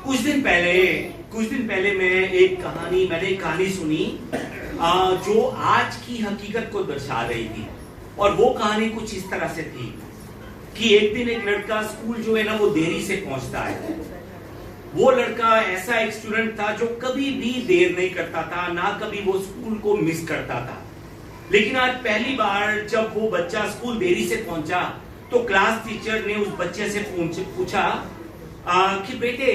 कुछ दिन पहले मैंने एक कहानी सुनी जो आज की हकीकत को दर्शा रही थी। और वो कहानी कुछ इस तरह से थी कि एक दिन एक लड़का स्कूल जो है ना वो देरी से पहुंचता है। वो लड़का ऐसा एक स्टूडेंट था जो कभी भी देर नहीं करता था, ना कभी वो स्कूल को मिस करता था। लेकिन आज पहली बार जब वो बच्चा स्कूल देरी से पहुंचा तो क्लास टीचर ने उस बच्चे से पूछा कि बेटे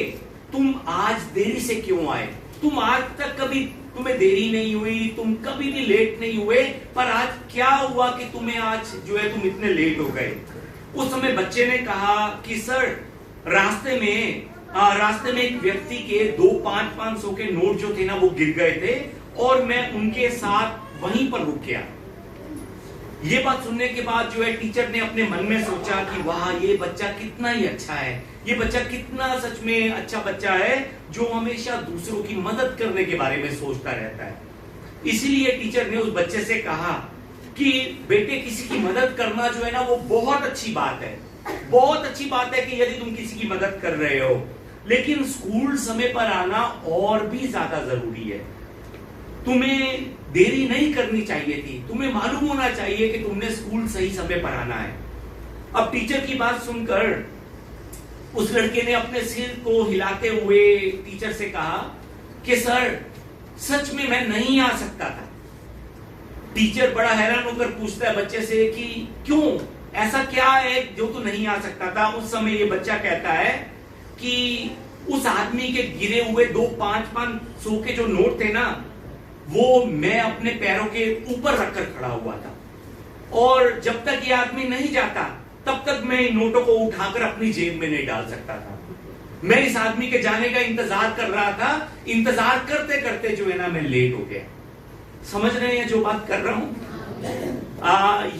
तुम आज देरी से क्यों आए? तुम आज तक कभी तुम्हें देरी नहीं हुई, तुम कभी भी लेट नहीं हुए, पर आज क्या हुआ कि तुम्हें आज जो है तुम इतने लेट हो गए? उस समय बच्चे ने कहा कि सर रास्ते में एक व्यक्ति के 2 500 के नोट जो थे ना वो गिर गए थे और मैं उनके साथ वहीं पर रुक गया। ये बात सुनने के बाद जो है टीचर ने अपने मन में सोचा कि वाह ये बच्चा कितना ही अच्छा है, ये बच्चा कितना सच में अच्छा बच्चा है जो हमेशा दूसरों की मदद करने के बारे में सोचता रहता है। इसीलिए टीचर ने उस बच्चे से कहा कि बेटे किसी की मदद करना जो है ना वो बहुत अच्छी बात है, बहुत अच्छी बात है कि यदि तुम किसी की मदद कर रहे हो, लेकिन स्कूल समय पर आना और भी ज्यादा जरूरी है। तुम्हें देरी नहीं करनी चाहिए थी, तुम्हें मालूम होना चाहिए कि तुमने स्कूल सही समय पर आना है। अब टीचर की बात सुनकर उस लड़के ने अपने सिर को हिलाते हुए टीचर से कहा कि सर सच में मैं नहीं आ सकता था। टीचर बड़ा हैरान होकर पूछता है बच्चे से कि क्यों, ऐसा क्या है जो तू नहीं आ सकता था? उस समय ये बच्चा कहता है कि उस आदमी के गिरे हुए 2 500 के जो नोट थे ना वो मैं अपने पैरों के ऊपर रखकर खड़ा हुआ था और जब तक ये आदमी नहीं जाता तब तक मैं इन नोटों को उठाकर अपनी जेब में नहीं डाल सकता था। मैं इस आदमी के जाने का इंतजार कर रहा था, इंतजार करते करते जो है ना मैं लेट हो गया। समझ रहे हैं जो बात कर रहा हूं?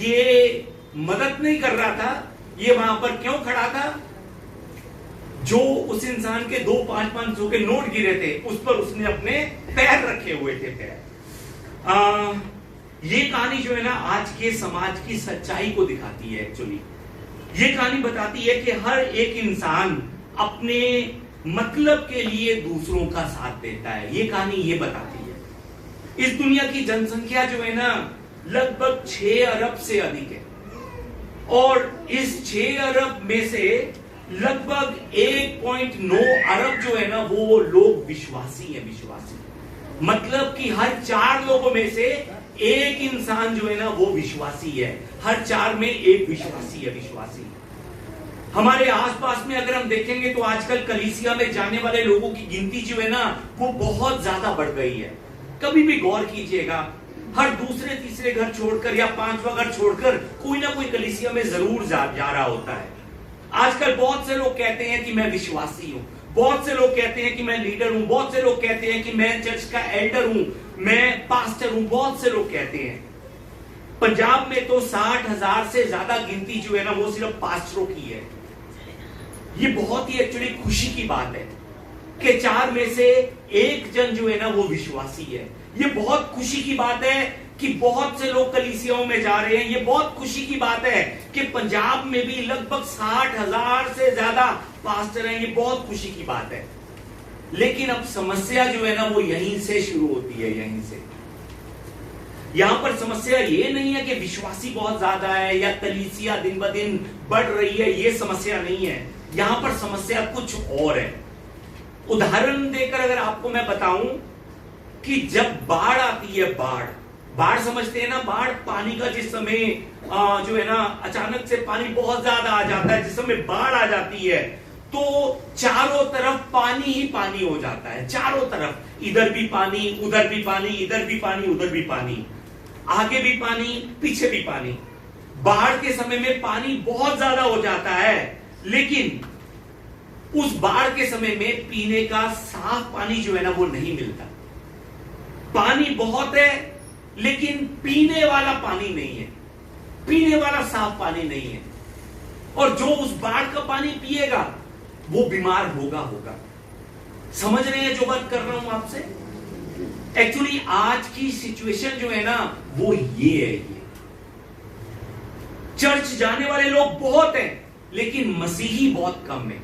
ये मदद नहीं कर रहा था, ये वहां पर क्यों खड़ा था? जो उस इंसान के 2 500 के नोट गिरे थे उस पर उसने अपने पैर रखे हुए थे। ये कहानी जो है ना आज के समाज की सच्चाई को दिखाती है। एक्चुअली ये कहानी बताती है कि हर एक इंसान अपने मतलब के लिए दूसरों का साथ देता है। ये कहानी ये बताती है। इस दुनिया की जनसंख्या जो है ना लगभग 6 अरब से अधिक है और इस 6 अरब में से लगभग 1.9 अरब जो है ना वो लोग विश्वासी है। विश्वासी मतलब कि हर 4 लोगों में से एक इंसान जो है ना वो विश्वासी है। हर 4 में एक विश्वासी है। विश्वासी हमारे आसपास में अगर हम देखेंगे तो आजकल कलीसिया में जाने वाले लोगों की गिनती जो है ना वो बहुत ज्यादा बढ़ गई है। कभी भी गौर कीजिएगा, हर दूसरे तीसरे घर छोड़कर या 5वां घर छोड़कर कोई ना कोई कलीसिया में जरूर जा रहा होता है। आजकल बहुत से लोग कहते हैं कि मैं विश्वासी हूं, बहुत से लोग कहते हैं कि मैं लीडर हूं, बहुत से लोग कहते हैं कि मैं चर्च का एल्डर हूं, मैं पास्टर हूं, बहुत से लोग कहते हैं। पंजाब में तो 60,000 से ज्यादा गिनती जो है ना वो सिर्फ पास्टरों की है। ये बहुत ही एक्चुअली खुशी की बात है कि 4 में से 1 जन जो है ना वो विश्वासी है। ये बहुत खुशी की बात है कि बहुत से लोग कलीसियाओं में जा रहे हैं। ये बहुत खुशी की बात है कि पंजाब में भी लगभग 60,000 से ज्यादा पास्टर हैं। ये बहुत खुशी की बात है। लेकिन अब समस्या जो है ना वो यहीं से शुरू होती है। यहीं से यहां पर समस्या ये नहीं है कि विश्वासी बहुत ज्यादा है या कलीसिया दिन ब दिन बढ़ रही है, ये समस्या नहीं है। यहां पर समस्या कुछ और है। उदाहरण देकर अगर आपको मैं बताऊं कि जब बाढ़ आती है, बाढ़ समझते हैं ना, बाढ़ पानी का जिस समय जो है ना अचानक से पानी बहुत ज्यादा आ जाता है, जिस समय बाढ़ आ जाती है तो चारों तरफ पानी ही पानी हो जाता है। चारों तरफ, इधर भी पानी, उधर भी पानी, इधर भी पानी, उधर भी पानी, आगे भी पानी, पीछे भी पानी। बाढ़ के समय में पानी बहुत ज्यादा हो जाता है, लेकिन उस बाढ़ के समय में पीने का साफ पानी जो है ना वो नहीं मिलता। पानी बहुत है लेकिन पीने वाला पानी नहीं है, पीने वाला साफ पानी नहीं है। और जो उस बाढ़ का पानी पिएगा वो बीमार होगा। समझ रहे हैं जो बात कर रहा हूं आपसे? एक्चुअली आज की सिचुएशन जो है ना वो ये है। ये चर्च जाने वाले लोग बहुत हैं लेकिन मसीही बहुत कम है।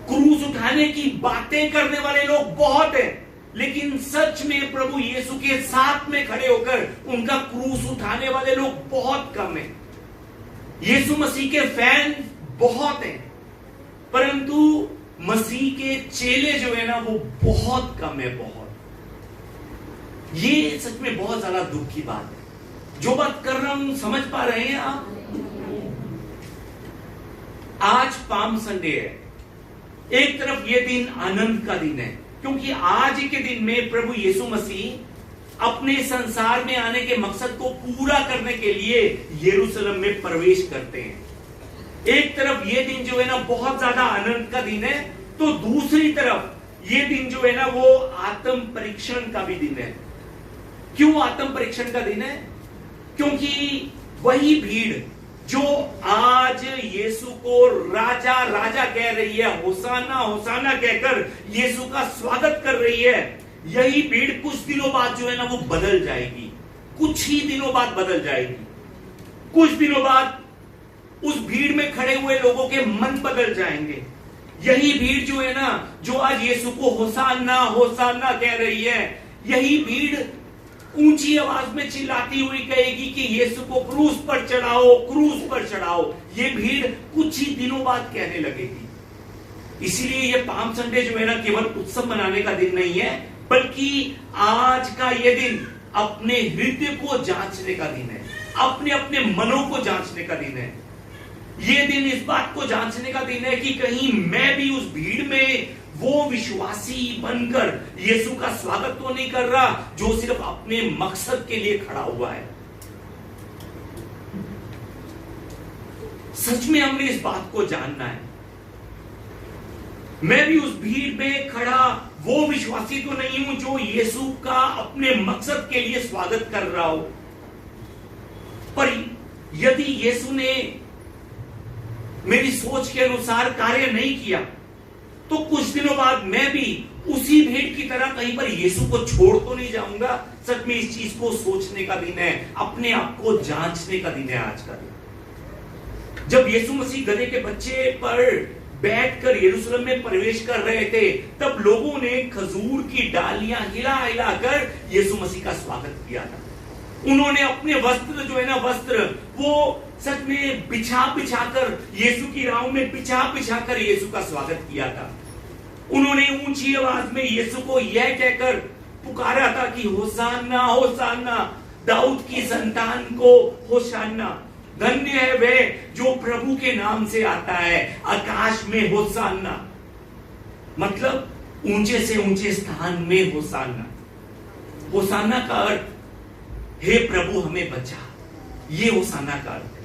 क्रूस उठाने की बातें करने वाले लोग बहुत हैं, लेकिन सच में प्रभु यीशु के साथ में खड़े होकर उनका क्रूस उठाने वाले लोग बहुत कम हैं। यीशु मसीह के फैन बहुत हैं, परंतु मसीह के चेले जो है ना वो बहुत कम है, बहुत। ये सच में बहुत ज्यादा दुख की बात है। जो बात कर रहा हूं समझ पा रहे हैं आप? आज पाम संडे है। एक तरफ ये दिन आनंद का दिन है, क्योंकि आज के दिन में प्रभु यीशु मसीह अपने संसार में आने के मकसद को पूरा करने के लिए यरूशलेम में प्रवेश करते हैं। एक तरफ ये दिन जो है ना बहुत ज्यादा आनंद का दिन है, तो दूसरी तरफ ये दिन जो है ना वो आत्म परीक्षण का भी दिन है। क्यों आत्म परीक्षण का दिन है? क्योंकि वही भीड़ जो आज यीशु को राजा राजा कह रही है, होसाना होसाना कहकर यीशु का स्वागत कर रही है, यही भीड़ कुछ दिनों बाद जो है ना वो बदल जाएगी। कुछ ही दिनों बाद बदल जाएगी। कुछ दिनों बाद उस भीड़ में खड़े हुए लोगों के मन बदल जाएंगे। यही भीड़ जो है ना, जो आज यीशु को होसाना होसाना कह रही है, यही भीड़ ऊंची आवाज में चिल्लाती हुई कहेगी कि यीशु को क्रूस पर चढ़ाओ, क्रूस पर चढ़ाओ। ये भीड़ कुछ ही दिनों बाद कहने लगेगी। इसीलिए ये पाम संडे जो है ना केवल उत्सव मनाने का दिन नहीं है, बल्कि आज का ये दिन अपने हृदय को जांचने का दिन है, अपने अपने मनों को जांचने का दिन है। ये दिन इस बात को जांचने का दिन है कि कहीं मैं भी उस भीड़ में वो विश्वासी बनकर यीशु का स्वागत तो नहीं कर रहा जो सिर्फ अपने मकसद के लिए खड़ा हुआ है। सच में हमने इस बात को जानना है। मैं भी उस भीड़ में खड़ा वो विश्वासी तो नहीं हूं जो यीशु का अपने मकसद के लिए स्वागत कर रहा हो। पर यदि यीशु ने मेरी सोच के अनुसार कार्य नहीं किया, तो कुछ दिनों बाद मैं भी उसी भीड़ की तरह कहीं पर यीशु को छोड़ तो नहीं जाऊंगा। सच में इस चीज को सोचने का दिन है, अपने आप को जांचने का दिन है आज का दिन। जब यीशु मसीह गधे के बच्चे पर बैठकर यरूशलेम में प्रवेश कर रहे थे, तब लोगों ने खजूर की डालियां हिला हिलाकर यीशु मसीह का स्वागत किया था। उन्होंने अपने वस्त्र जो है ना, वस्त्र वो सच में बिछा बिछाकर यीशु की राहों में बिछा बिछाकर यीशु का स्वागत किया था। उन्होंने ऊंची आवाज में यीशु को यह कहकर पुकारा था कि होसाना होसाना, दाऊद की संतान को होसाना। धन्य है वह जो प्रभु के नाम से आता है, आकाश में होसाना। मतलब ऊंचे से ऊंचे स्थान में होसाना। होसाना का अर्थ हे प्रभु हमें बचा, ये होसाना का अर्थ है।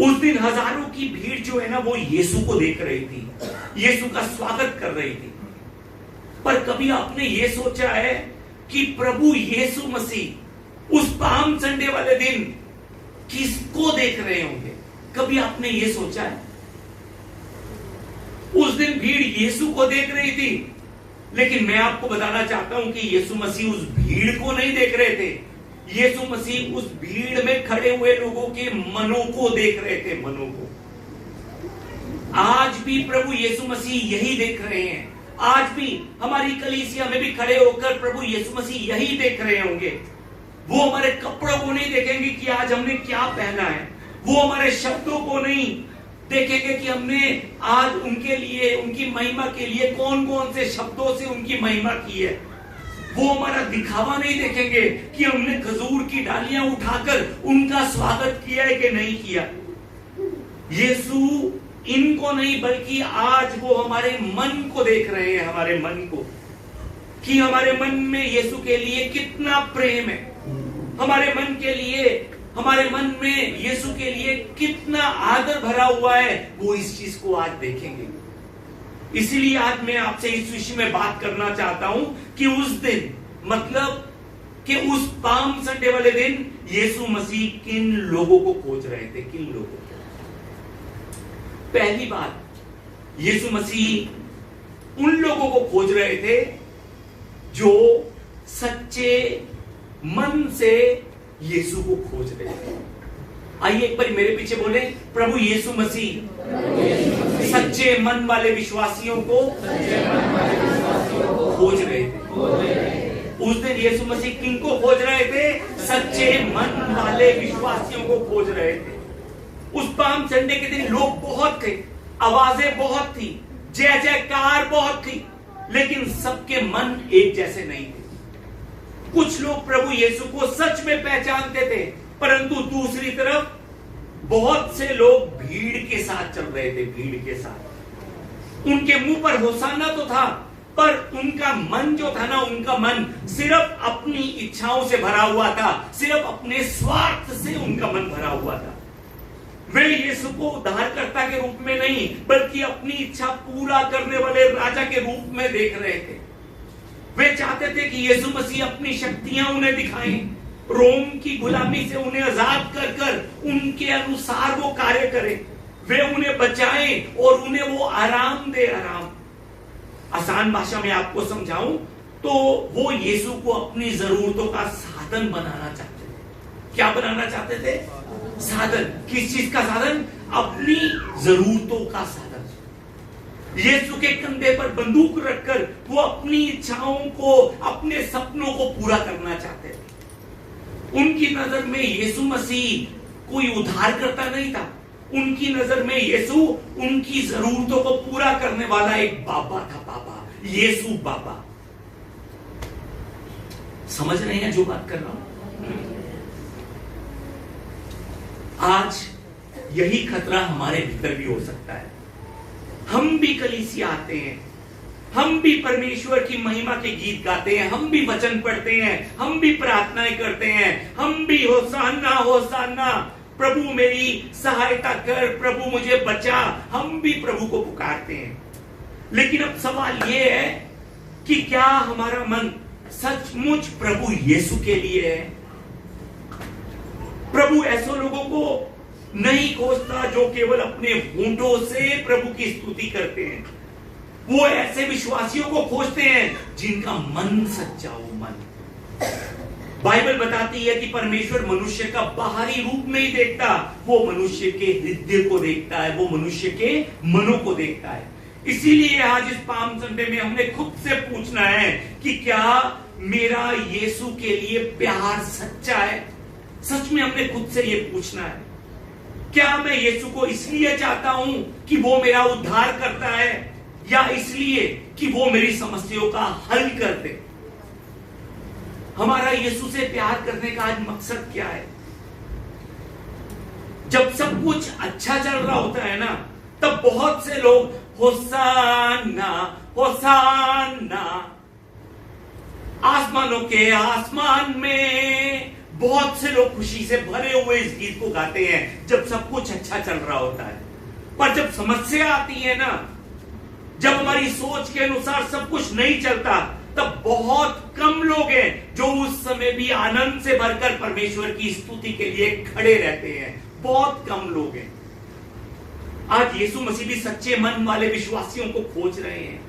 उस दिन हजारों की भीड़ जो है ना वो यीशु को देख रही थी, यीशु का स्वागत कर रही थी। पर कभी आपने ये सोचा है कि प्रभु यीशु मसीह उस पाम संडे वाले दिन किसको देख रहे होंगे? कभी आपने ये सोचा है? उस दिन भीड़ यीशु को देख रही थी, लेकिन मैं आपको बताना चाहता हूं कि यीशु मसीह उस भीड़ को नहीं देख रहे थे। यीशु मसीह उस भीड़ में खड़े हुए लोगों के मनों को देख रहे थे, मनों को। आज भी प्रभु यीशु मसीह यही देख रहे हैं। आज भी हमारी कलीसिया में भी खड़े होकर प्रभु यीशु मसीह यही देख रहे होंगे। वो हमारे कपड़ों को नहीं देखेंगे कि आज हमने क्या पहना है, वो हमारे शब्दों को नहीं देखेंगे कि हमने आज उनके लिए, उनकी महिमा के लिए कौन कौन से शब्दों से उनकी महिमा की है। वो हमारा दिखावा नहीं देखेंगे कि हमने खजूर की डालियां उठाकर उनका स्वागत किया है कि नहीं किया। यीशु इनको नहीं, बल्कि आज वो हमारे मन को देख रहे हैं, हमारे मन को, कि हमारे मन में यीशु के लिए कितना प्रेम है, हमारे मन के लिए, हमारे मन में यीशु के लिए कितना आदर भरा हुआ है। वो इस चीज को आज देखेंगे। इसीलिए आज मैं आपसे इस विषय में बात करना चाहता हूं कि उस दिन, मतलब कि उस पाम संडे वाले दिन यीशु मसीह किन लोगों को खोज रहे थे, किन लोगों को? पहली बात, यीशु मसीह उन लोगों को खोज रहे थे जो सच्चे मन से यीशु को खोज रहे थे। आइए एक बार मेरे पीछे बोले, प्रभु यीशु मसीह सच्चे मन वाले विश्वासियों को खोज रहे थे। उस दिन यीशु मसीह किनको खोज रहे थे? सच्चे मन वाले विश्वासियों को खोज रहे थे। उस पाम संडे के दिन लोग बहुत थे, आवाजें बहुत थी, जय जयकार बहुत थी, लेकिन सबके मन एक जैसे नहीं थे। कुछ लोग प्रभु यीशु को सच में पहचानते थे, परंतु दूसरी तरफ बहुत से लोग भीड़ के साथ चल रहे थे। भीड़ के साथ उनके मुंह पर होसाना तो था, पर उनका मन जो था ना, उनका मन सिर्फ अपनी इच्छाओं से भरा हुआ था, सिर्फ अपने स्वार्थ से उनका मन भरा हुआ था। वे यीशु को उद्धारकर्ता के रूप में नहीं, बल्कि अपनी इच्छा पूरा करने वाले राजा के रूप में देख रहे थे। वे चाहते थे कि यीशु मसीह अपनी शक्तियां उन्हें दिखाएं, रोम की गुलामी से उन्हें आजाद कर कर उनके अनुसार वो कार्य करें, वे उन्हें बचाएं और उन्हें वो आराम दे। आराम, आसान भाषा में आपको समझाऊं तो वो यीशु को अपनी जरूरतों का साधन बनाना चाहते थे। क्या बनाना चाहते थे? साधन। किस चीज का साधन? अपनी जरूरतों का साधन। यीशु के कंधे पर बंदूक रखकर वो अपनी इच्छाओं को, अपने सपनों को पूरा करना चाहते थे। उनकी नजर में यीशु मसीह कोई उद्धारकर्ता नहीं था। उनकी नजर में यीशु उनकी जरूरतों को पूरा करने वाला एक बाबा था। बाबा, यीशु बाबा। समझ रहे हैं जो बात कर रहा हूं? आज यही खतरा हमारे भीतर भी हो सकता है। हम भी कलीसिया आते हैं, हम भी परमेश्वर की महिमा के गीत गाते हैं, हम भी वचन पढ़ते हैं, हम भी प्रार्थनाएं करते हैं, हम भी होसाना होसाना, प्रभु मेरी सहायता कर, प्रभु मुझे बचा, हम भी प्रभु को पुकारते हैं। लेकिन अब सवाल यह है कि क्या हमारा मन सचमुच प्रभु यीशु के लिए है? प्रभु ऐसे लोगों को नहीं खोजता जो केवल अपने होंठों से प्रभु की स्तुति करते हैं। वो ऐसे विश्वासियों को खोजते हैं जिनका मन सच्चा हो। मन, बाइबल बताती है कि परमेश्वर मनुष्य का बाहरी रूप नहीं देखता, वो मनुष्य के हृदय को देखता है, वो मनुष्य के मनों को देखता है। इसीलिए आज इस पाम संडे में हमने खुद से पूछना है कि क्या मेरा यीशु के लिए प्यार सच्चा है? सच में हमने खुद से ये पूछना है। क्या मैं यीशु को इसलिए चाहता हूं कि वो मेरा उद्धार करता है, या इसलिए कि वो मेरी समस्याओं का हल कर दे? हमारा यीशु से प्यार करने का आज मकसद क्या है? जब सब कुछ अच्छा चल रहा होता है ना, तब बहुत से लोग होसाना होसाना, आसमानों के आसमान में बहुत से लोग खुशी से भरे हुए इस गीत को गाते हैं जब सब कुछ अच्छा चल रहा होता है। पर जब समस्या आती है ना, जब हमारी सोच के अनुसार सब कुछ नहीं चलता, तब बहुत कम लोग हैं जो उस समय भी आनंद से भरकर परमेश्वर की स्तुति के लिए खड़े रहते हैं। बहुत कम लोग हैं। आज यीशु मसीह भी सच्चे मन वाले विश्वासियों को खोज रहे हैं।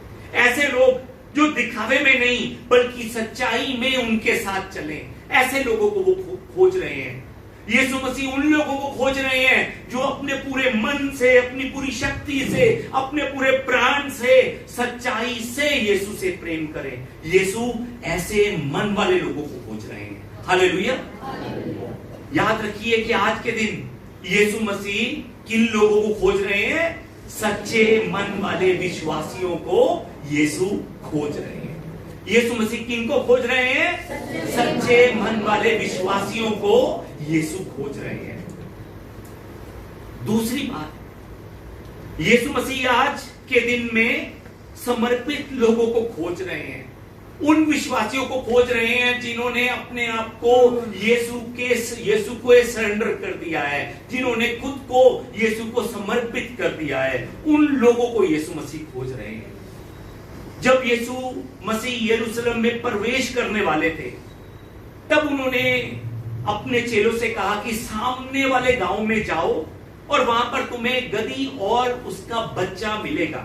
ऐसे लोग जो दिखावे में नहीं बल्कि सच्चाई में उनके साथ चले, ऐसे लोगों को वो खोज रहे हैं। यीशु मसीह उन लोगों को खोज रहे हैं जो अपने पूरे मन से, अपनी पूरी शक्ति से, अपने पूरे प्राण से, सच्चाई से यीशु से प्रेम करें। यीशु ऐसे मन वाले लोगों को खोज रहे हैं। हालेलुया। याद रखिए कि आज के दिन यीशु मसीह किन लोगों को खोज रहे हैं? सच्चे मन वाले विश्वासियों को यीशु खोज रहे हैं। यीशु मसीह किनको खोज रहे हैं? सच्चे मन वाले विश्वासियों को यीशु खोज रहे हैं। दूसरी बात, यीशु मसीह आज के दिन में समर्पित लोगों को खोज रहे हैं। उन विश्वासियों को खोज रहे हैं जिन्होंने अपने आप को यीशु को सरेंडर कर दिया है, जिन्होंने खुद को यीशु को समर्पित कर दिया है। उन लोगों को यीशु मसीह खोज रहे हैं। जब यीशु मसीह यरूशलेम में प्रवेश करने वाले थे, तब उन्होंने अपने चेलों से कहा कि सामने वाले गांव में जाओ और वहां पर तुम्हें गदही और उसका बच्चा मिलेगा,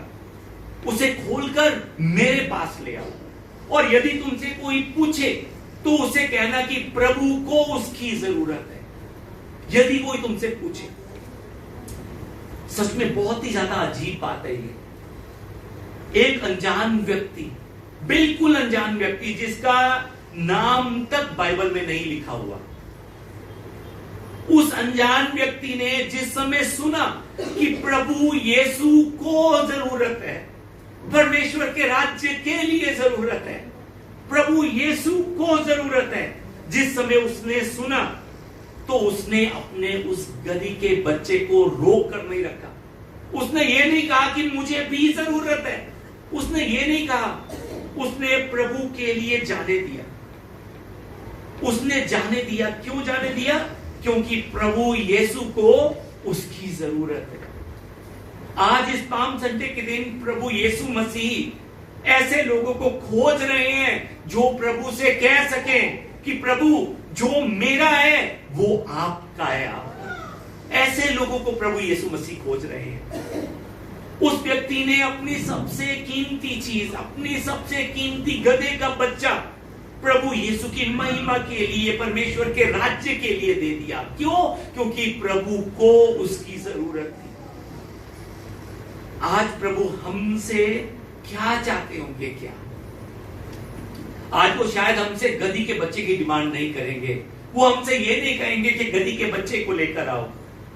उसे खोलकर मेरे पास ले आओ, और यदि तुमसे कोई पूछे तो उसे कहना कि प्रभु को उसकी जरूरत है। यदि कोई तुमसे पूछे, सच में बहुत ही ज्यादा अजीब बात है ये। एक अनजान व्यक्ति, बिल्कुल अनजान व्यक्ति, जिसका नाम तक बाइबल में नहीं लिखा हुआ, उस अनजान व्यक्ति ने जिस समय सुना कि प्रभु यीशु को जरूरत है, परमेश्वर के राज्य के लिए जरूरत है, प्रभु यीशु को जरूरत है, जिस समय उसने सुना तो उसने अपने उस गधी के बच्चे को रोक कर नहीं रखा। उसने ये नहीं कहा कि मुझे भी जरूरत है, उसने ये नहीं कहा, उसने प्रभु के लिए जाने दिया। उसने जाने दिया। क्यों जाने दिया? क्योंकि प्रभु यीशु को उसकी जरूरत है। आज इस पाम संडे के दिन प्रभु यीशु मसीह ऐसे लोगों को खोज रहे हैं जो प्रभु से कह सकें कि प्रभु जो मेरा है वो आपका है, आपका। ऐसे लोगों को प्रभु यीशु मसीह खोज रहे हैं। उस व्यक्ति ने अपनी सबसे कीमती चीज, अपनी सबसे कीमती गधे का बच्चा प्रभु यीशु की महिमा के लिए, परमेश्वर के राज्य के लिए दे दिया। क्यों? क्योंकि प्रभु को उसकी जरूरत थी। आज प्रभु हमसे क्या चाहते होंगे? क्या आज वो शायद हमसे गधी के बच्चे की डिमांड नहीं करेंगे। वो हमसे ये नहीं कहेंगे कि गधी के बच्चे को लेकर आओ।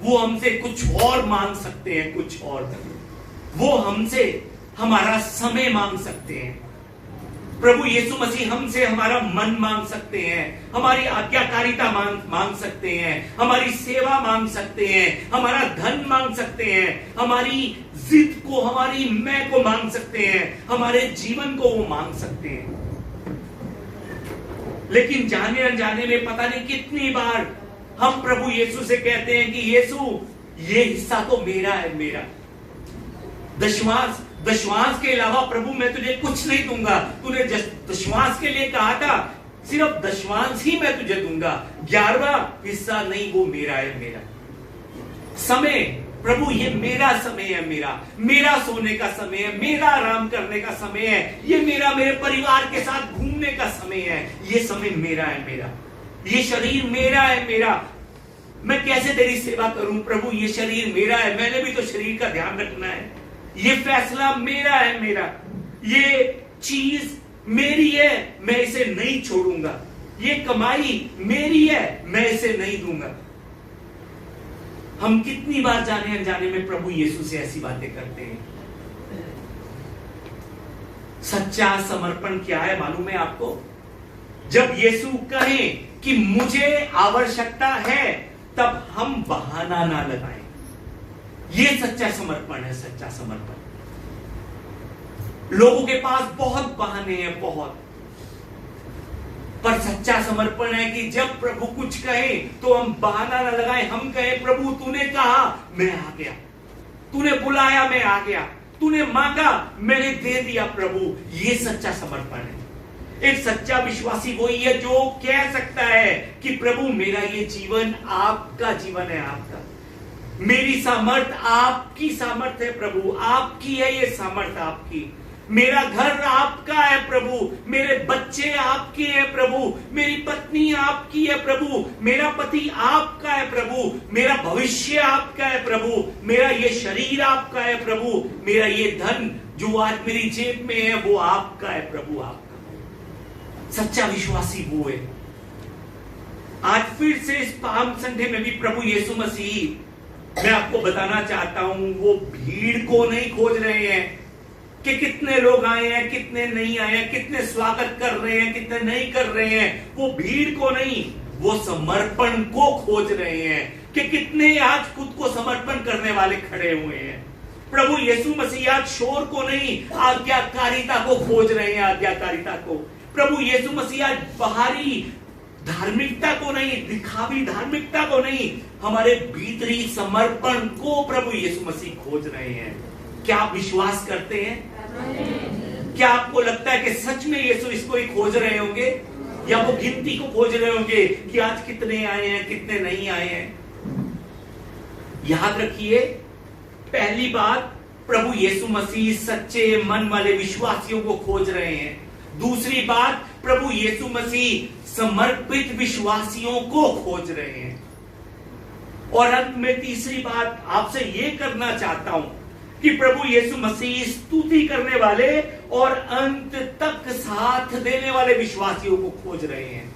वो हमसे कुछ और मांग सकते हैं, कुछ और। वो हमसे हमारा समय मांग सकते हैं। प्रभु यीशु मसीह हमसे हमारा मन मांग सकते हैं, हमारी आज्ञाकारिता मांग सकते हैं, हमारी सेवा मांग सकते हैं, हमारा धन मांग सकते हैं, हमारी जिद को, हमारी मैं को मांग सकते हैं, हमारे जीवन को वो मांग सकते हैं। लेकिन जाने अनजाने में पता नहीं कितनी बार हम प्रभु यीशु से कहते हैं कि यीशु ये हिस्सा तो मेरा है, मेरा दशमांश के अलावा प्रभु मैं तुझे कुछ नहीं दूंगा। तूने दशमांश के लिए कहा था, सिर्फ दशमांश ही मैं तुझे दूंगा, 11वां हिस्सा नहीं, वो मेरा है, मेरा समय। प्रभु ये मेरा समय है, मेरा सोने का समय है, मेरा आराम करने का समय है, ये मेरे परिवार के साथ घूमने का समय है, ये समय मेरा है, मेरा ये शरीर मेरा है, मेरा। मैं कैसे तेरी सेवा करूं प्रभु? ये शरीर मेरा है, मैंने भी तो शरीर का ध्यान रखना है। ये फैसला मेरा है, मेरा ये चीज मेरी है, मैं इसे नहीं छोड़ूंगा। ये कमाई मेरी है, मैं इसे नहीं दूंगा। हम कितनी बार जाने अनजाने में प्रभु यीशु से ऐसी बातें करते हैं। सच्चा समर्पण क्या है मालूम है आपको? जब यीशु कहे कि मुझे आवश्यकता है, तब हम बहाना ना लगाएं। ये सच्चा समर्पण है, सच्चा समर्पण। लोगों के पास बहुत बहाने हैं, बहुत, पर सच्चा समर्पण है कि जब प्रभु कुछ कहे तो हम बहाना ना लगाएं। हम कहें प्रभु तूने कहा मैं आ गया, तूने बुलाया मैं आ गया, तूने मांगा मैंने दे दिया प्रभु। ये सच्चा समर्पण है। एक सच्चा विश्वासी वही है जो कह सकता है कि प्रभु मेरा ये जीवन आपका जीवन है, आपका। मेरी सामर्थ आपकी सामर्थ है प्रभु, आपकी है ये सामर्थ आपकी। मेरा घर आपका है प्रभु, मेरे बच्चे आपके हैं प्रभु, मेरी पत्नी आपकी है प्रभु, मेरा पति आपका है प्रभु, मेरा भविष्य आपका है प्रभु, मेरा ये शरीर आपका है प्रभु, मेरा ये धन जो आज मेरी जेब में है वो आपका है प्रभु, आपका। सच्चा विश्वासी वो है। आज फिर से इस पाम संडे में भी प्रभु यीशु मसीह, मैं आपको बताना चाहता हूं, वो भीड़ को नहीं खोज रहे हैं कि कितने लोग आए हैं, कितने नहीं आए हैं, कितने स्वागत कर रहे हैं, कितने नहीं कर रहे हैं। वो भीड़ को नहीं, वो समर्पण को खोज रहे हैं कि कितने आज खुद को समर्पण करने वाले खड़े हुए हैं। प्रभु यीशु मसीह आज शोर को नहीं, आज्ञाकारिता को खोज रहे हैं, आज्ञाकारिता को। प्रभु यीशु मसीह आज बाहरी धार्मिकता को नहीं, दिखावी धार्मिकता को नहीं, हमारे भीतरी समर्पण को प्रभु यीशु मसीह खोज रहे हैं। क्या आप विश्वास करते हैं? क्या आपको लगता है कि सच में यीशु इसको ही खोज रहे होंगे, या वो गिनती को खोज रहे होंगे कि आज कितने आए हैं, कितने नहीं आए हैं? याद रखिए, पहली बात, प्रभु यीशु मसीह सच्चे मन वाले विश्वासियों को खोज रहे हैं। दूसरी बात, प्रभु यीशु मसीह समर्पित विश्वासियों को खोज रहे हैं। और अंत में तीसरी बात आपसे यह करना चाहता हूं कि प्रभु यीशु मसीह स्तुति करने वाले और अंत तक साथ देने वाले विश्वासियों को खोज रहे हैं।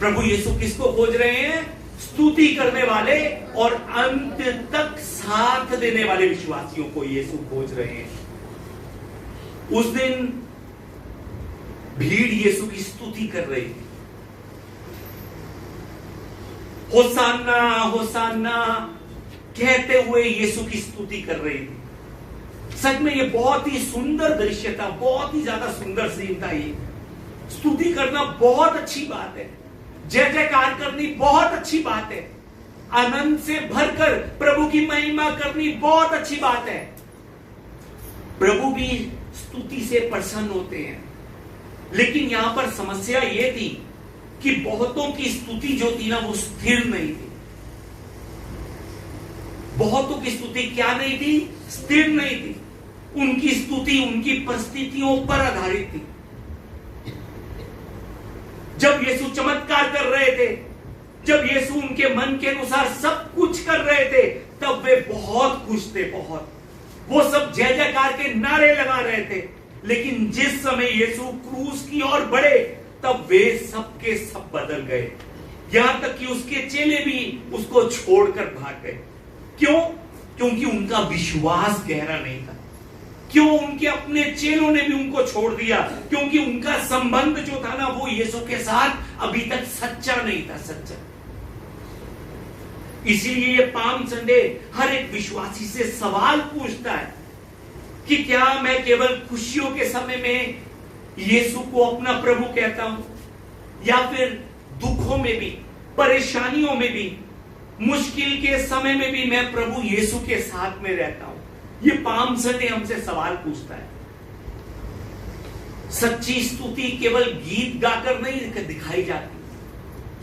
प्रभु यीशु किसको खोज रहे हैं? स्तुति करने वाले और अंत तक साथ देने वाले विश्वासियों को यीशु खोज रहे हैं। उस दिन भीड़ यीशु की स्तुति कर रही थी। होसाना होसाना कहते हुए यीशु की स्तुति कर रही थी। सच में ये बहुत ही सुंदर दृश्य था, बहुत ही ज्यादा सुंदर सीन था। ये स्तुति करना बहुत अच्छी बात है, जय जयकार करनी बहुत अच्छी बात है, आनंद से भरकर प्रभु की महिमा करनी बहुत अच्छी बात है। प्रभु भी स्तुति से प्रसन्न होते हैं, लेकिन यहां पर समस्या यह थी कि बहुतों की स्तुति जो थी ना वो स्थिर नहीं थी। बहुतों की स्तुति क्या नहीं थी? स्थिर नहीं थी। उनकी स्तुति उनकी परिस्थितियों पर आधारित थी। जब यीशु चमत्कार कर रहे थे, जब यीशु उनके मन के अनुसार सब कुछ कर रहे थे, तब वे बहुत खुश थे, बहुत। वो सब जय जयकार के नारे लगा रहे थे। लेकिन जिस समय यीशु क्रूस की ओर बढ़े, तब वे सब के सब बदल गए। यहां तक कि उसके चेले भी उसको छोड़कर भाग गए। क्यों? क्योंकि उनका विश्वास गहरा नहीं था। क्यों? उनके अपने चेलों ने भी उनको छोड़ दिया, क्योंकि उनका संबंध जो था ना वो यीशु के साथ अभी तक सच्चा नहीं था, सच्चा। इसीलिए ये पाम संडे हर एक विश्वासी से सवाल पूछता है कि क्या मैं केवल खुशियों के समय में यीशु को अपना प्रभु कहता हूं, या फिर दुखों में भी, परेशानियों में भी, मुश्किल के समय में भी मैं प्रभु यीशु के साथ में रहता हूं? ये पाम संडे हमसे सवाल पूछता है। सच्ची स्तुति केवल गीत गाकर नहीं दिखाई जाती।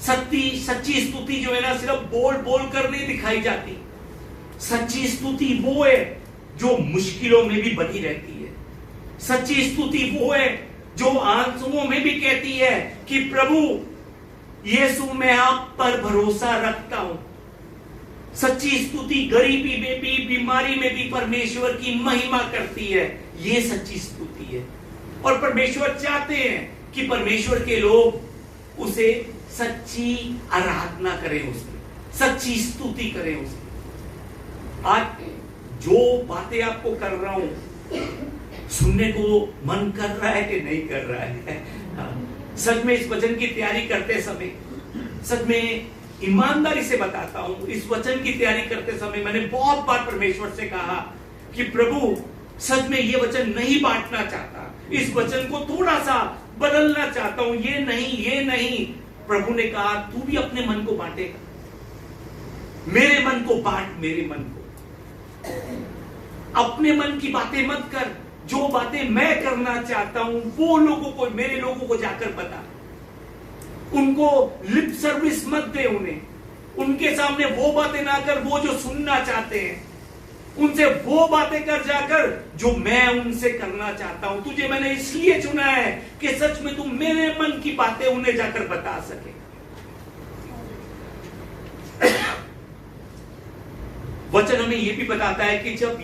सच्ची स्तुति जो है ना सिर्फ बोल बोल कर नहीं दिखाई जाती। सच्ची स्तुति वो है जो मुश्किलों में भी बनी रहती है। सच्ची स्तुति वो है जो आंसुओं में भी कहती है कि प्रभु यीशु मैं आप पर भरोसा रखता हूं। सच्ची स्तुति गरीबी में भी, बीमारी में भी परमेश्वर की महिमा करती है। ये सच्ची स्तुति है। और परमेश्वर चाहते हैं कि परमेश्वर के लोग उसे सच्ची आराधना करें, उसकी सच्ची स्तुति करें उसकी। आज जो बातें आपको कर रहा हूं, सुनने को मन कर रहा है कि नहीं कर रहा है? सच में इस वचन की तैयारी करते समय, सच में ईमानदारी से बताता हूं, इस वचन की तैयारी करते समय मैंने बहुत बार परमेश्वर से कहा कि प्रभु सच में ये वचन नहीं बांटना चाहता, इस वचन को थोड़ा सा बदलना चाहता हूं, ये नहीं। प्रभु ने कहा तू भी अपने मन को बांटेगा, मेरे मन को बांट, मेरे मन को। अपने मन की बातें मत कर, जो बातें मैं करना चाहता हूं वो लोगों को, मेरे लोगों को जाकर बता। उनको लिप सर्विस मत दे, उनके सामने वो बातें ना कर वो जो सुनना चाहते हैं। उनसे वो बातें कर जाकर जो मैं उनसे करना चाहता हूं। तुझे मैंने इसलिए चुना है कि सच में तू मेरे मन की बातें उन्हें जाकर बता सके। वचन हमें यह भी बताता है कि जब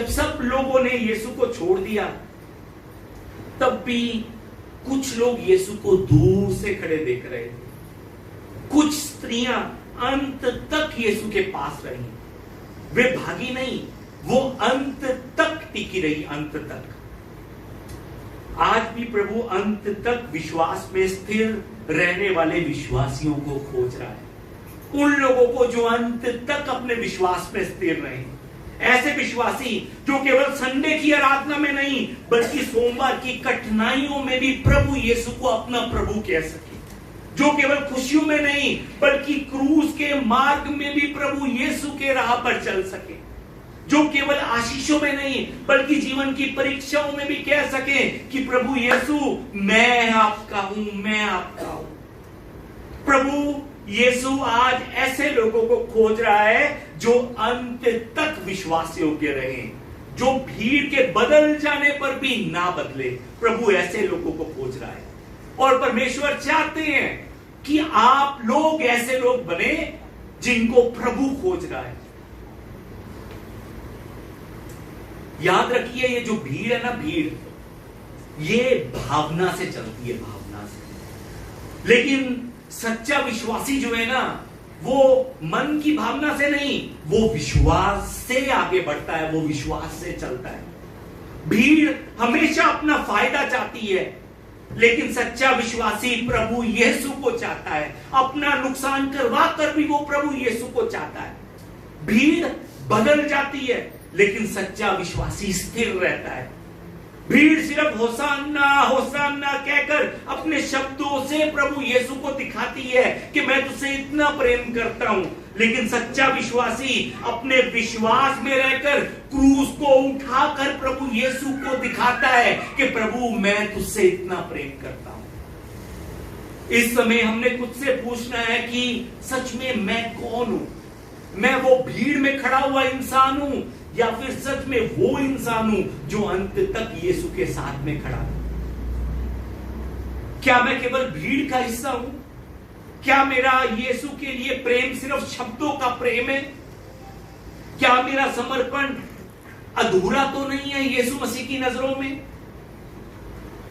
सब लोगों ने यीशु को छोड़ दिया, तब भी कुछ लोग यीशु को दूर से खड़े देख रहे थे। कुछ स्त्रियां अंत तक यीशु के पास रही। वे भागी नहीं, वो अंत तक टिकी रही, अंत तक। आज भी प्रभु अंत तक विश्वास में स्थिर रहने वाले विश्वासियों को खोज रहा है। उन लोगों को जो अंत तक अपने विश्वास में स्थिर रहे। ऐसे विश्वासी जो केवल संडे की आराधना में नहीं, बल्कि सोमवार की कठिनाइयों में भी प्रभु यीशु को अपना प्रभु कह सके। जो केवल खुशियों में नहीं, बल्कि क्रूस के मार्ग में भी प्रभु यीशु के राह पर चल सके। जो केवल आशीषों में नहीं, बल्कि जीवन की परीक्षाओं में भी कह सके कि प्रभु यीशु मैं आपका हूं, मैं आपका हूं। प्रभु यीशु आज ऐसे लोगों को खोज रहा है जो अंत तक विश्वास योग्य रहे, जो भीड़ के बदल जाने पर भी ना बदले। प्रभु ऐसे लोगों को खोज रहा है। और परमेश्वर चाहते हैं कि आप लोग ऐसे लोग बने जिनको प्रभु खोज रहा है। याद रखिए, ये जो भीड़ है ना, भीड़ ये भावना से चलती है, भावना से। लेकिन सच्चा विश्वासी जो है ना, वो मन की भावना से नहीं, वो विश्वास से आगे बढ़ता है, वो विश्वास से चलता है। भीड़ हमेशा अपना फायदा चाहती है, लेकिन सच्चा विश्वासी प्रभु यीशु को चाहता है। अपना नुकसान करवा कर भी वो प्रभु यीशु को चाहता है। भीड़ बदल जाती है, लेकिन सच्चा विश्वासी स्थिर रहता है। भीड़ सिर्फ होसाना होसाना कहकर अपने शब्दों से प्रभु यीशु को दिखाती है कि मैं तुझसे इतना प्रेम करता हूं, लेकिन सच्चा विश्वासी अपने विश्वास में रहकर क्रूस को उठाकर प्रभु यीशु को दिखाता है कि प्रभु मैं तुझसे इतना प्रेम करता हूं। इस समय हमने खुद से पूछना है कि सच में मैं कौन हूं? मैं वो भीड़ में खड़ा हुआ इंसान हूं, या फिर सच में वो इंसान हूं जो अंत तक यीशु के साथ में खड़ा है? क्या मैं केवल भीड़ का हिस्सा हूं? क्या मेरा यीशु के लिए प्रेम सिर्फ शब्दों का प्रेम है? क्या मेरा समर्पण अधूरा तो नहीं है यीशु मसीह की नजरों में?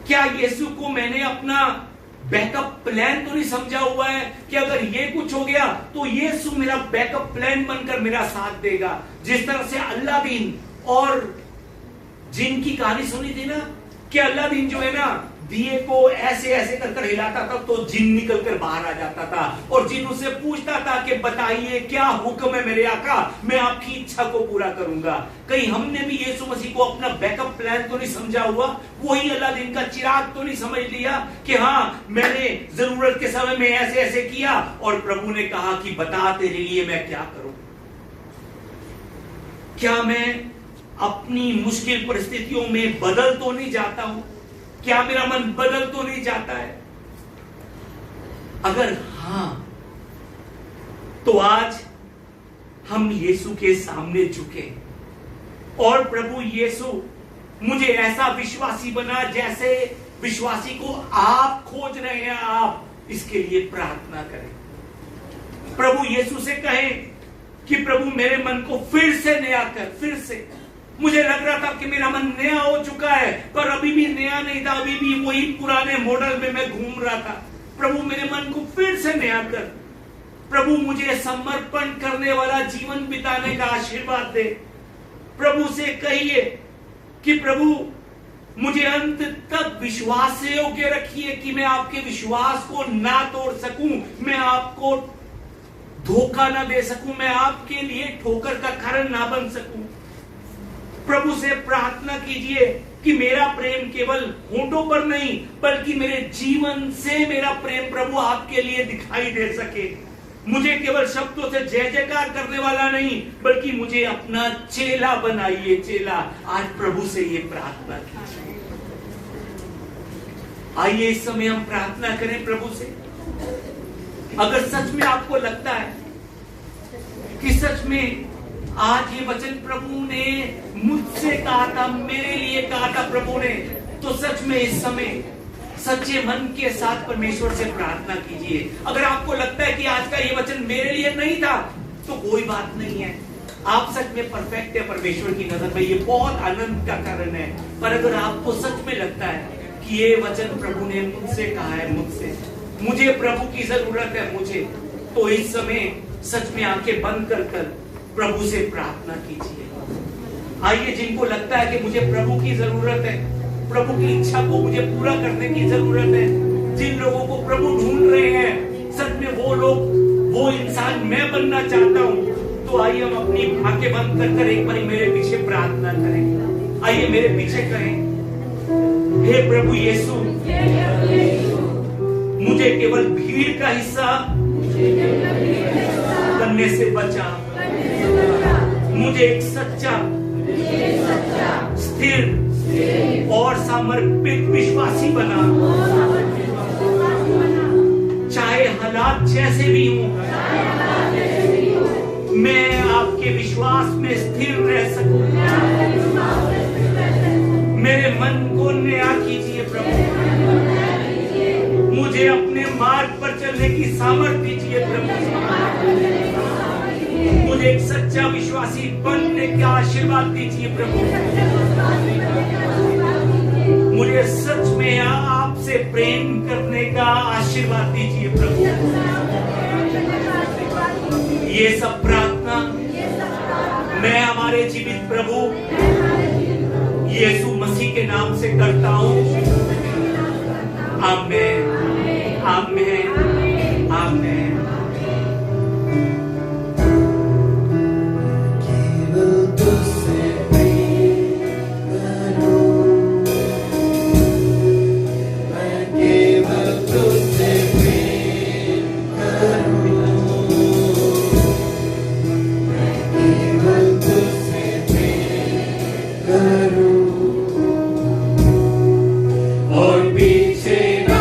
क्या यीशु को मैंने अपना बैकअप प्लान तो नहीं समझा हुआ है कि अगर ये कुछ हो गया तो यीशु मेरा बैकअप प्लान बनकर मेरा साथ देगा? जिस तरह से अल्लादीन और जिन की कहानी सुनी थी ना, कि अल्लादीन जो है ना, दिए को ऐसे ऐसे कर हिलाता था तो जिन निकल कर बाहर आ जाता था, और जिन उसे पूछता था कि बताइए क्या हुक्म है मेरे आका, मैं आपकी इच्छा को पूरा करूंगा। कहीं हमने भी यीशु मसीह को अपना बैकअप प्लान तो नहीं समझा हुआ? वही अल्लादीन का चिराग तो नहीं समझ लिया कि हाँ मैंने जरूरत के समय में ऐसे ऐसे किया और प्रभु ने कहा कि बता तेरे लिए मैं क्या करूं? क्या मैं अपनी मुश्किल परिस्थितियों में बदल तो नहीं जाता हूं? क्या मेरा मन बदल तो नहीं जाता है? अगर हां, तो आज हम यीशु के सामने झुके और प्रभु यीशु मुझे ऐसा विश्वासी बना जैसे विश्वासी को आप खोज रहे हैं। आप इसके लिए प्रार्थना करें। प्रभु यीशु से कहें कि प्रभु मेरे मन को फिर से नया कर, फिर से। मुझे लग रहा था कि मेरा मन नया हो चुका है, पर अभी भी नया नहीं था, अभी भी वही पुराने मॉडल में मैं घूम रहा था। प्रभु मेरे मन को फिर से नया कर। प्रभु मुझे समर्पण करने वाला जीवन बिताने का आशीर्वाद दे। प्रभु से कहिए कि प्रभु मुझे अंत तक विश्वास से योग्य रखिए कि मैं आपके विश्वास को ना तोड़ सकूं, मैं आपको धोखा ना दे सकूं, मैं आपके लिए ठोकर का कारण ना बन सकूं। प्रभु से प्रार्थना कीजिए कि मेरा प्रेम केवल होंठों पर नहीं बल्कि मेरे जीवन से मेरा प्रेम प्रभु आपके लिए दिखाई दे सके। मुझे केवल शब्दों से जय जयकार करने वाला नहीं बल्कि मुझे अपना चेला बनाइए, चेला। आज प्रभु से ये प्रार्थना कीजिए। आइए इस समय हम प्रार्थना करें प्रभु से। अगर सच में आपको लगता है कि सच में आज ये वचन प्रभु ने मुझसे कहा था, मेरे लिए कहा था प्रभु ने, तो सच में इस समय सच्चे मन के साथ परमेश्वर से प्रार्थना कीजिए। अगर आपको लगता है कि आज का ये वचन मेरे लिए नहीं था तो कोई बात नहीं है, आप सच में परफेक्ट है परमेश्वर की नजर में, ये बहुत आनंद का कारण है। पर अगर आपको सच में लगता है कि ये वचन प्रभु ने मुझसे कहा है, मुझे प्रभु की जरूरत है, मुझे, तो इस समय सच में आंखें बंद कर प्रभु से प्रार्थना कीजिए। आइए, जिनको लगता है कि मुझे प्रभु की जरूरत है, प्रभु की इच्छा को मुझे पूरा करने की जरूरत है, जिन लोगों को प्रभु ढूंढ रहे हैं, सच में वो लोग, वो इंसान मैं बनना चाहता हूं, तो आइए हम अपनी आंखें बंद कर एक बार मेरे पीछे प्रार्थना करें। आइए मेरे पीछे करें, हे प्रभु यीशु, मुझे केवल भीड़ का हिस्सा बनने से बचा, मुझे एक सच्चा, स्थिर और समर्पित विश्वासी बना। चाहे हालात जैसे भी हों, मैं आपके विश्वास में स्थिर रह सकूं। मेरे मन को नया कीजिए प्रभु, मुझे अपने मार्ग पर चलने की सामर्थ दीजिए प्रभु। मुझे एक सच्चा विश्वासी बनने का आशीर्वाद दीजिए प्रभु। मुझे सच में आपसे प्रेम करने का आशीर्वाद दीजिए प्रभु। ये सब प्रार्थना मैं हमारे जीवित प्रभु यीशु मसीह के नाम से करता हूं। आमीन, आमीन, आमीन। और पीछे ना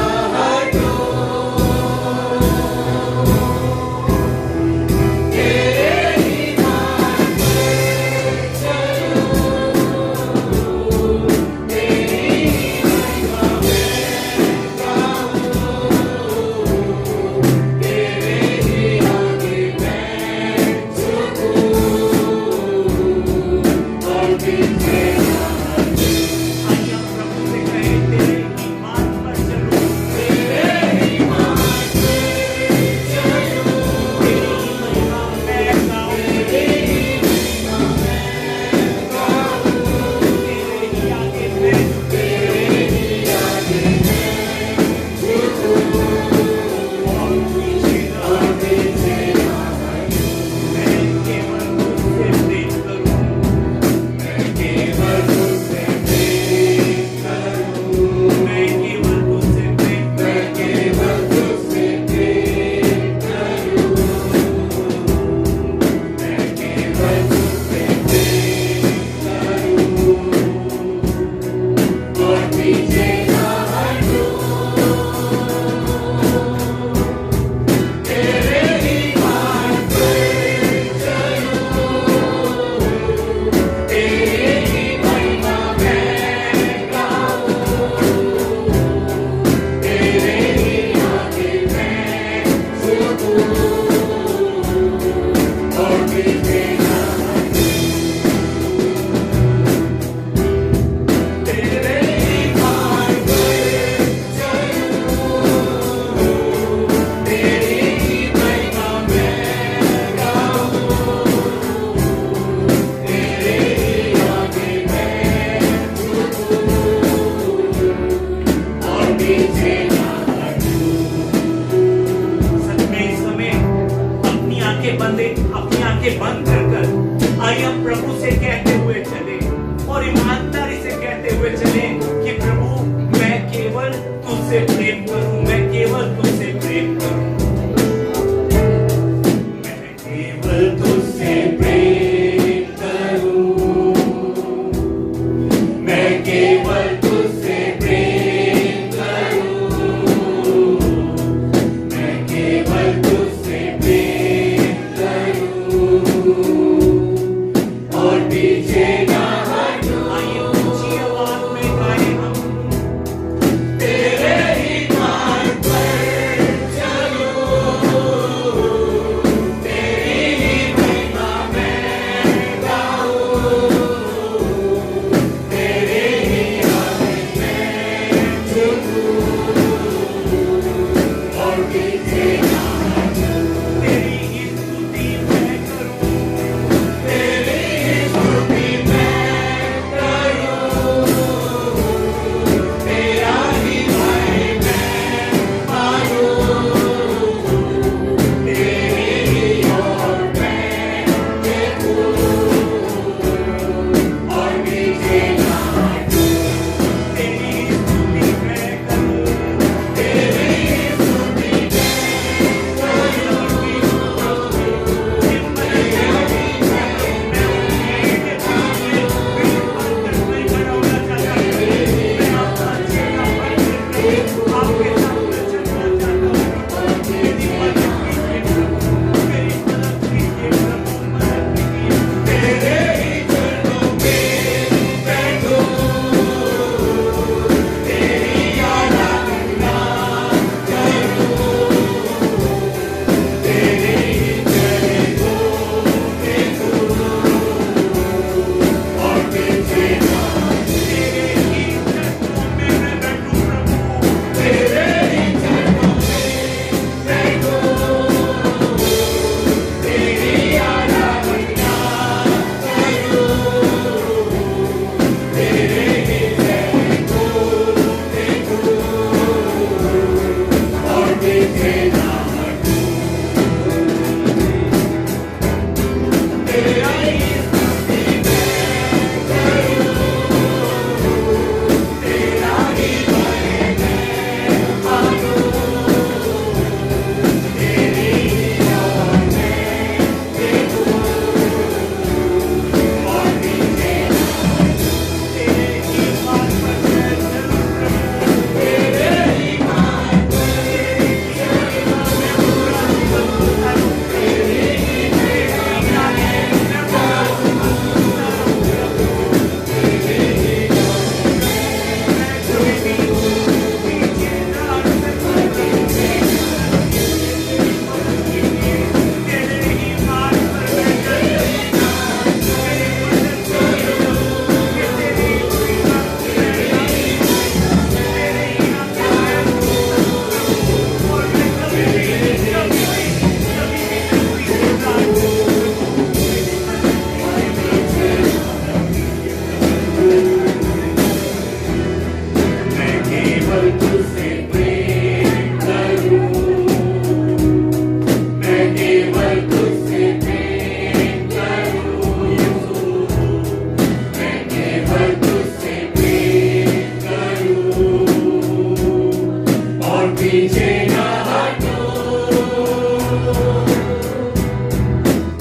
पीछे न हटूं,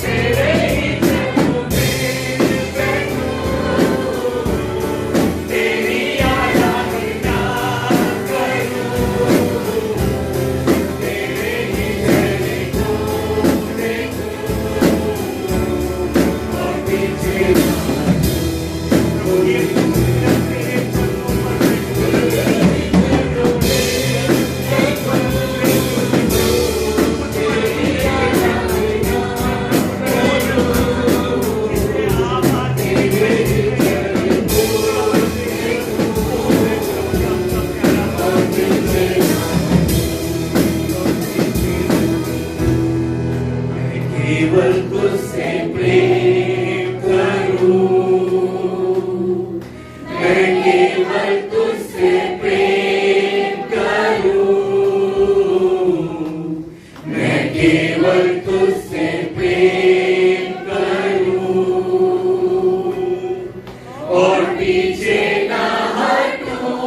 तेरे ही चरणों में बैठूं, तेरी आराधना करूं, तेरे ही चरण को देखूं और पीछे न हटूं। ये तेरे चरणों पर केवल तुझसे प्रेम करूं, मैं केवल तुझसे प्रेम करूं, मैं केवल तुझसे प्रेम करूं और पीछे ना हटूं,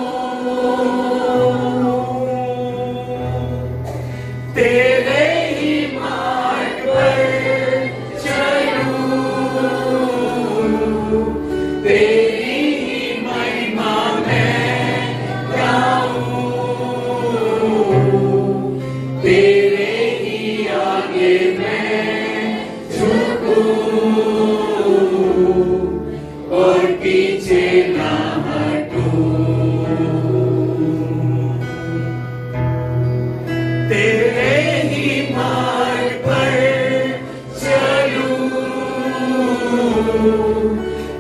तेरे ही मार्ग पर चलूं, तेरी ही महिमा मैं गाऊं, तेरे ही आगे मैं झुकूं और पीछे ना हटूं, तेरे ही मार्ग पर चलूं,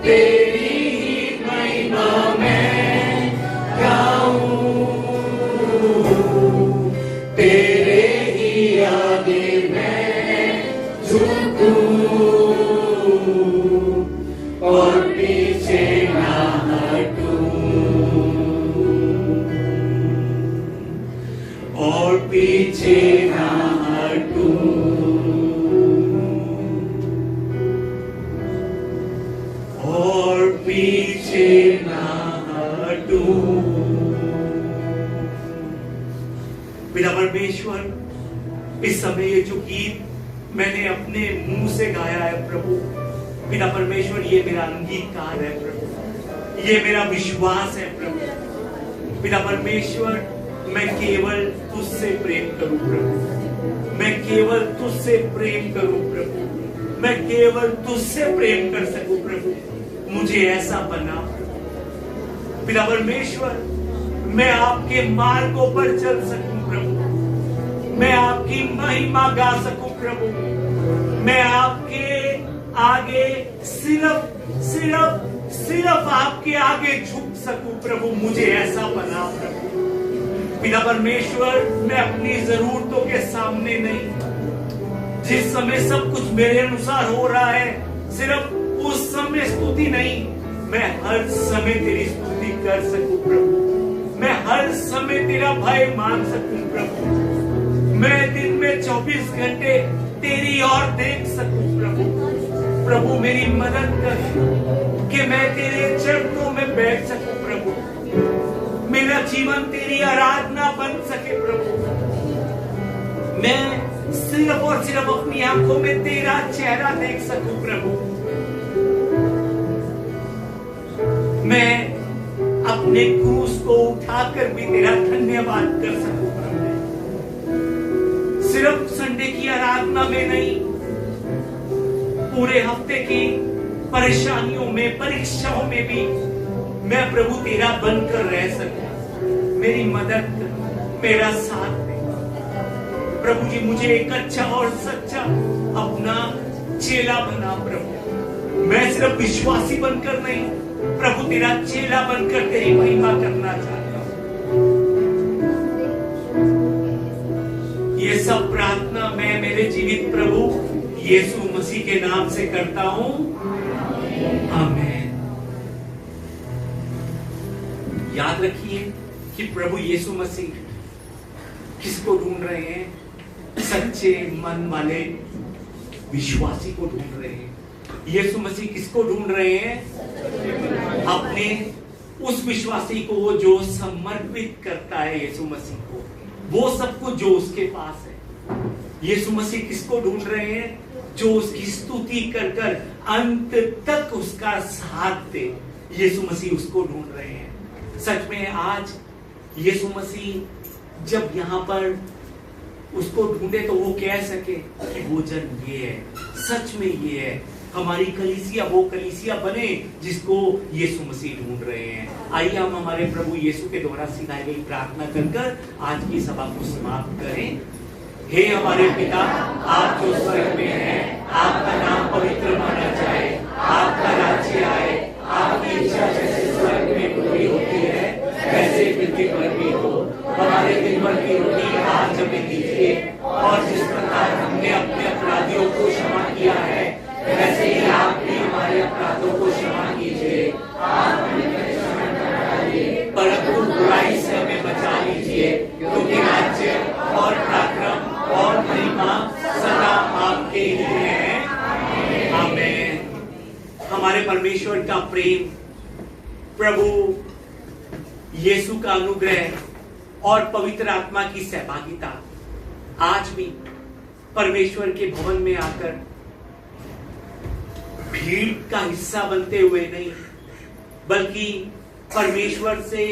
तेरी ही महिमा मैं गाऊं, तेरे ही आगे मैं झुकूं और पीछे ना हटूं, और पीछे ना हटूं, और पीछे ना हटूं। पिता परमेश्वर, इस समय ये जो गीत मैंने अपने मुंह से गाया है प्रभु, पिता परमेश्वर, ये मेरा अंगीकार है प्रभु, ये मेरा विश्वास है प्रभु। पिता परमेश्वर, मैं केवल तुझसे प्रेम करूं प्रभु, मैं केवल तुझसे प्रेम करूं प्रभु, मैं केवल तुझसे प्रेम कर सकूं प्रभु, मुझे ऐसा बना प्रभु। पिता परमेश्वर, मैं आपके मार्गों पर चल सकूं प्रभु, मैं आपकी महिमा गा सकूं प्रभु, मैं आपके आगे सिर्फ सिर्फ सिर्फ आपके आगे झुक सकूं प्रभु, मुझे ऐसा बना प्रभु। पिता परमेश्वर, मैं अपनी जरूरतों के सामने नहीं, जिस समय सब कुछ मेरे अनुसार हो रहा है, सिर्फ उस समय स्तुति नहीं, मैं हर समय तेरी स्तुति कर सकूं प्रभु, मैं हर समय तेरा भय मान सकूं प्रभु, मैं दिन में 24 घंटे तेरी ओर देख सकूं प्रभु। प्रभु मेरी मदद कर कि मैं तेरे चरणों में बैठ सकूं प्रभु, मेरा जीवन तेरी आराधना बन सके प्रभु, मैं सिर्फ और सिर्फ अपनी आंखों में तेरा चेहरा देख सकूं प्रभु, मैं अपने क्रूस को उठाकर भी तेरा धन्यवाद कर सकूं प्रभु। सिर्फ संडे की आराधना में नहीं, पूरे हफ्ते की परेशानियों में, परीक्षाओं में भी मैं प्रभु तेरा बनकर रह सकूं। मेरी मदद कर, मेरा साथ दे प्रभु जी, मुझे एक अच्छा और सच्चा अपना चेला बना प्रभु। मैं सिर्फ विश्वासी बनकर नहीं, प्रभु तेरा चेला बनकर तेरी महिमा करना चाहता हूं। ये सब प्रार्थना मैं मेरे जीवित प्रभु यीशु मसीह के नाम से करता हूं, आमीन। याद रखिए कि प्रभु यीशु मसीह किसको ढूंढ रहे हैं? सच्चे मन वाले विश्वासी को ढूंढ रहे हैं। यीशु मसीह किसको ढूंढ रहे हैं? अपने उस विश्वासी को जो समर्पित करता है यीशु मसीह को, वो सब कुछ जो उसके पास है। यीशु मसीह किसको ढूंढ रहे हैं? जो उसकी स्तुति कर कर अंत तक उसका साथ दे। यीशु मसीह उसको ढूंढ रहे हैं। सच में आज यीशु मसीह जब यहां पर उसको ढूंढे तो वो कह सके कि वो जन ये है, सच में ये है। हमारी कलीसिया वो कलीसिया बने जिसको यीशु मसीह ढूंढ रहे हैं। आइए हम हमारे प्रभु यीशु के द्वारा सिखाई गई प्रार्थना कर आज की सभा को समाप्त करें। हे हमारे पिता, आप जो स्वर्ग में हैं, आपका नाम पवित्र माना जाए, आपका राज्य आए, आपकी इच्छा जैसे स्वर्ग में पूरी होती है वैसे पृथ्वी पर भी हो। हमारे दिन भर की रोटी आज हमें दीजिए, और जिस प्रकार हमने अपने अपराधियों को क्षमा किया है वैसे ही आप भी हमारे अपराधों को क्षमा कीजिए। आप परंतु बुराई से हमें बचा लीजिए, क्योंकि राज्य और पराक्रम और महिमा सदा आपके ही है। आमीन। हमारे परमेश्वर का प्रेम, प्रभु यीशु का अनुग्रह और पवित्र आत्मा की सहभागिता आज भी परमेश्वर के भवन में आकर भीड़ का हिस्सा बनते हुए नहीं, बल्कि परमेश्वर से